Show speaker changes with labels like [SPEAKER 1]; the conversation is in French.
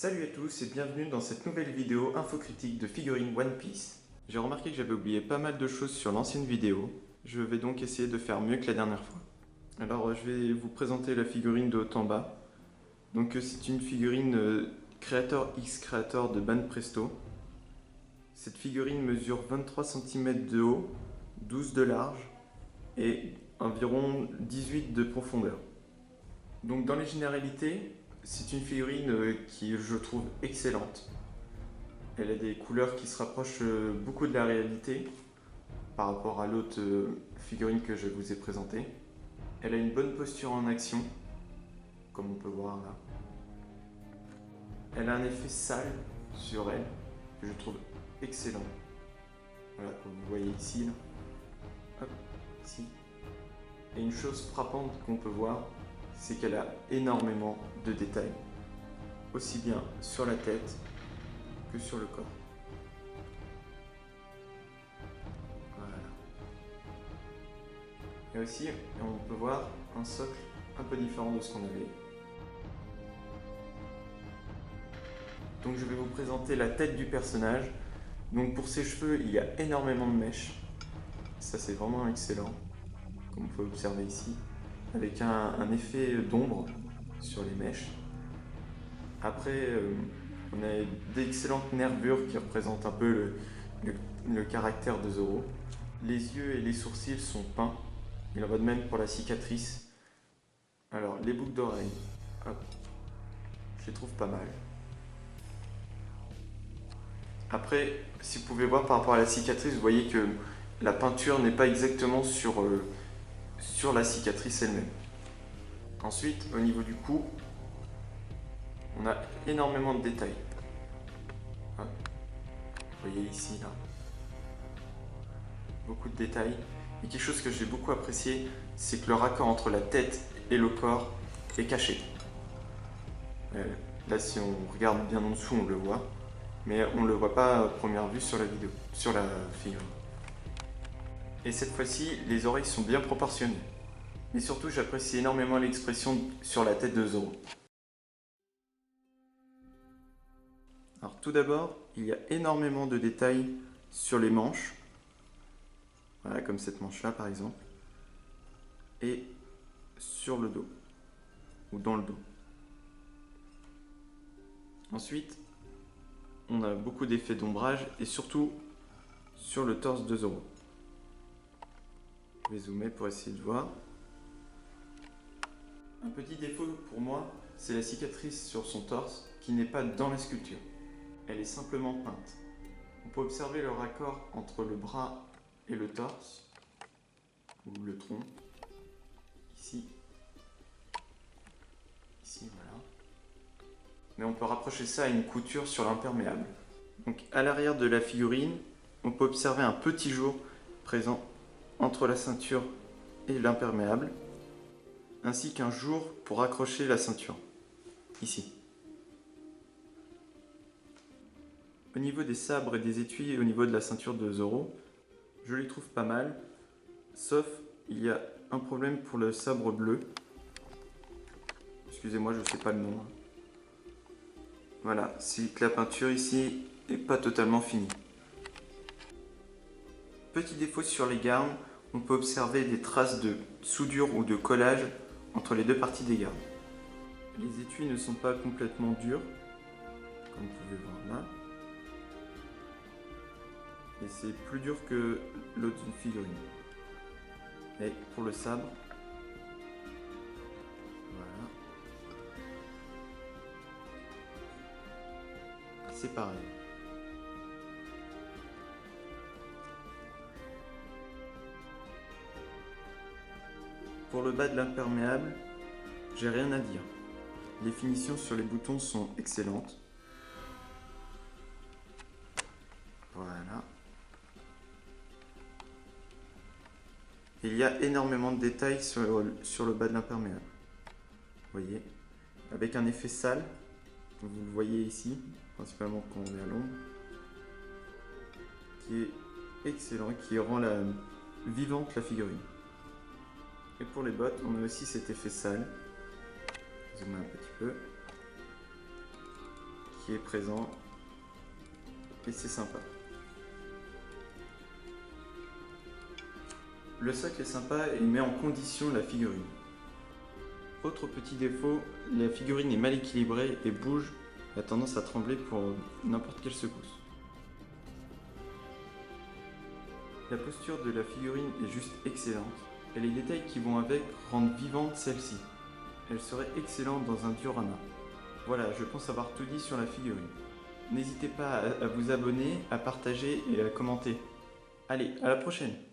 [SPEAKER 1] Salut à tous et bienvenue dans cette nouvelle vidéo infocritique de figurines One Piece. J'ai remarqué que j'avais oublié pas mal de choses sur l'ancienne vidéo. Je vais donc essayer de faire mieux que la dernière fois. Alors je vais vous présenter la figurine de haut en bas. Donc c'est une figurine Creator X Creator de Ban Presto. Cette figurine mesure 23 cm de haut, 12 de large et environ 18 de profondeur. Donc dans les généralités, c'est une figurine qui je trouve excellente. Elle a des couleurs qui se rapprochent beaucoup de la réalité par rapport à l'autre figurine que je vous ai présentée. Elle a une bonne posture en action, comme on peut voir là. Elle a un effet sale sur elle que je trouve excellent. Voilà, comme vous voyez ici. Là. Hop, ici. Et une chose frappante qu'on peut voir, c'est qu'elle a énormément de détails, aussi bien sur la tête que sur le corps. Voilà. Et aussi, on peut voir un socle un peu différent de ce qu'on avait. Donc je vais vous présenter la tête du personnage. Donc pour ses cheveux, il y a énormément de mèches. Ça c'est vraiment excellent, comme vous pouvez observer ici, avec un effet d'ombre sur les mèches. Après, on a d'excellentes nervures qui représentent un peu le caractère de Zoro. Les yeux et les sourcils sont peints. Il en va de même pour la cicatrice. Alors, les boucles d'oreilles, je les trouve pas mal. Après, si vous pouvez voir par rapport à la cicatrice, vous voyez que la peinture n'est pas exactement sur la cicatrice elle-même. Ensuite, au niveau du cou, on a énormément de détails. Vous voyez ici, là. Beaucoup de détails. Et quelque chose que j'ai beaucoup apprécié, c'est que le raccord entre la tête et le corps est caché. Là, si on regarde bien en dessous, on le voit. Mais on ne le voit pas à première vue sur la vidéo, sur la figurine. Et cette fois-ci, les oreilles sont bien proportionnées. Mais surtout, j'apprécie énormément l'expression sur la tête de Zoro. Alors tout d'abord, il y a énormément de détails sur les manches. Voilà, comme cette manche-là par exemple. Et sur le dos, ou dans le dos. Ensuite, on a beaucoup d'effets d'ombrage et surtout sur le torse de Zoro. Je vais zoomer pour essayer de voir. Un petit défaut pour moi, c'est la cicatrice sur son torse qui n'est pas dans la sculpture. Elle est simplement peinte. On peut observer le raccord entre le bras et le torse, ou le tronc, ici, voilà. Mais on peut rapprocher ça à une couture sur l'imperméable. Donc à l'arrière de la figurine, on peut observer un petit jour présent entre la ceinture et l'imperméable, ainsi qu'un jour pour accrocher la ceinture, ici. Au niveau des sabres et des étuis, au niveau de la ceinture de Zoro, je les trouve pas mal, sauf il y a un problème pour le sabre bleu. Excusez-moi, je ne sais pas le nom. Voilà, c'est que la peinture ici n'est pas totalement finie. Petit défaut sur les gardes, on peut observer des traces de soudure ou de collage entre les deux parties des gardes. Les étuis ne sont pas complètement durs, comme vous pouvez voir là. Et c'est plus dur que l'autre figurine. Et pour le sabre, voilà, c'est pareil. Pour le bas de l'imperméable, j'ai rien à dire. Les finitions sur les boutons sont excellentes. Voilà. Il y a énormément de détails sur le bas de l'imperméable. Vous voyez, avec un effet sale, vous le voyez ici, principalement quand on est à l'ombre, qui est excellent, qui rend vivante la figurine. Et pour les bottes, on a aussi cet effet sale, zoom un petit peu, qui est présent et c'est sympa. Le socle est sympa et il met en condition la figurine. Autre petit défaut, la figurine est mal équilibrée et bouge, a tendance à trembler pour n'importe quelle secousse. La posture de la figurine est juste excellente et les détails qui vont avec rendent vivante celle-ci. Elle serait excellente dans un diorama. Voilà, je pense avoir tout dit sur la figurine. N'hésitez pas à vous abonner, à partager et à commenter. Allez, à la prochaine!